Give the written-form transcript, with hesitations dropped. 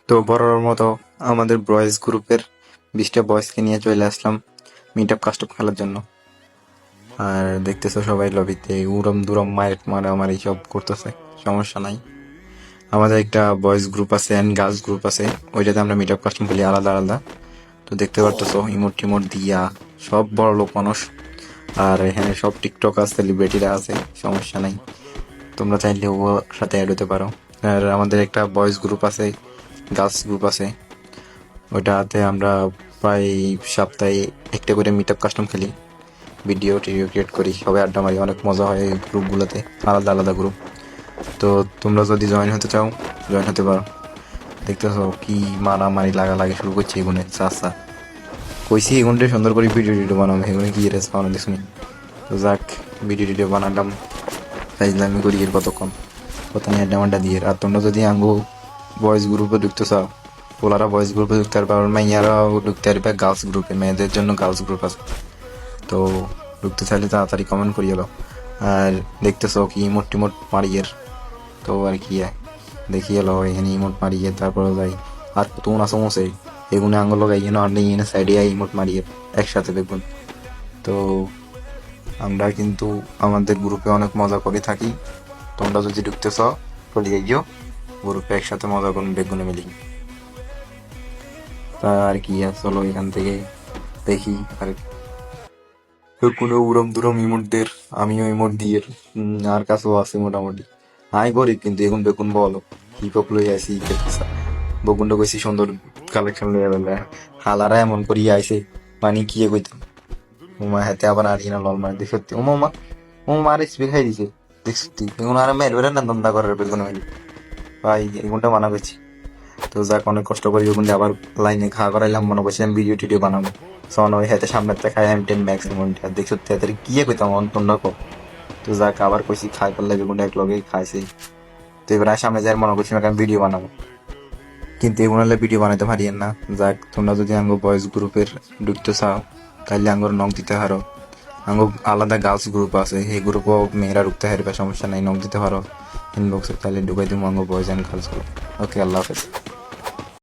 তো বরাবর মতো আমাদের বয়েজ গ্রুপের 20টা বয়েজকে নিয়ে চলে আসলাম মিট আপ কাস্টম খেলার জন্য। আর দেখতেছো সবাই লবিতে উড়ম দুরম মারামারি সব করতেছে, সমস্যা নাই। আমাদের একটা বয়েজ গ্রুপ আছে অ্যান্ড গার্লস গ্রুপ আছে, ওইটাতে আমরা মিট আপ কাস্টম খেলি আলাদা আলাদা। তো দেখতে পারতেছো ইমোট টিমোট দিয়া সব বড় লোক মানুষ, আর এখানে সব টিকটকার সেলিব্রিটিরা আছে, সমস্যা নাই। তোমরা চাইলে ওর সাথে অ্যাড হতে পারো। আর আমাদের একটা বয়েজ গ্রুপ আছে, গার্লস গ্রুপ আছে, ওইটাতে আমরা প্রায় সপ্তাহে একটা করে মিট আপ কাস্টম খেলি, ভিডিও টিডিও ক্রিয়েট করি, সবাই আড্ডা মারি, অনেক মজা হয় এই গ্রুপগুলোতে, আলাদা আলাদা গ্রুপ। তো তোমরা যদি জয়েন হতে চাও জয়েন হতে পারো। দেখতেছো কি মারামারি লাগালাগি শুরু করছে এগুনে চাষা কইছি এগুনটা সুন্দর করে ভিডিও টিডিও বানাবো, এগুলো কি রেস পাওয়ানো দেখুনি। তো যাক, ভিডিও টিডিও বানালাম, ফাইজলামি করি এর কতক্ষণ কত নিয়ে আড্ডা মাড্ডা দিয়ে। আর তোমরা যদি আঙ্গু বয়েজ গ্রুপে ঢুকতে চাও, ওলারা বয়েজ গ্রুপে ঢুকতে পারবে, আর মাইয়ারাও ঢুকতে পারবে গার্লস গ্রুপে, মেয়েদের জন্য গার্লস গ্রুপ আছে। তো ঢুকতে চাইলে তাড়াতাড়ি কমেন্ট করিয়ে এলো। আর দেখতেছো কি ইমোট টিমোট মারিয়ের, তো আর কি দেখি এলো এখানে ইমোট মারিয়ে তারপরে যাই। আর কত আছে মোসে এগুলো আঙ্গুল লাগাই আর নেই এনে সাইডে ইমোট মারিয়ে একসাথে দেখুন। তো আমরা কিন্তু আমাদের গ্রুপে অনেক মজা করে থাকি, তোমরা যদি ঢুকতে চাও চলে যাইও গ্রুপে, একসাথে মজা করুন বেগুনে মিলি। তা আর কি চলো এখান থেকে দেখি। আর কোনো উড়ম দুরম ইমোটদের আমিও ইমোট দিয়ে আর কাছেও আছে মোটামুটি। হাই গরিব কিন্তু এখন বেগুন বলো হিপ হপ লই আইসি খেলতেছে, বগুনটা কইছি সুন্দর কালেকশন লই আইবে, হালারা এমন করি আইছে মানে কি কইতাম। উমা হাতে আবার আর ইনা লল মার দেখি সত্যি উমা উমা আর স্পিক খাই দিছে দেখ সত্যি এখন আর মেরবে না দন্দা করার বেগুন হইলি ভাই এগুনটা মানা করছি। তো যাক, অনেক কষ্ট করি ওগুলো আবার লাইনে খাওয়া করাইলাম, মনে করছি আমি ভিডিও টিডিও বানাবো। সন ওই হাতে সামনে খাই M10 ম্যাক্স এমনটা দেখ সত্যি হাতের কি কইতাম অন্য কো। তো যাক, আবার কইছি খাই পারলে বেগুনটা এক লগে খাইছি। তো এবার সামনে যাই মনে করছি আমি ভিডিও বানাবো, কিন্তু এগুলো ভিডিও বানাতে পারিয়েন না। যাক, তোমরা যদি আঙ্গো বয়েজ গ্রুপের ঢুকতে চাও তাইলে আঙ্গর নক দিতে পারো। আঙ্গো আলাদা গার্লস গ্রুপ আছে, এই গ্রুপও মেয়েরা ঢুকতে পারবে, সমস্যা নাই, নক দিতে পারো ইনবক্সে, তাহলে ঢুকাই দিব আঙ্গো বয়েজ অ্যান্ড গার্লস গ্রুপ। ওকে, আল্লাহ হাফেজ।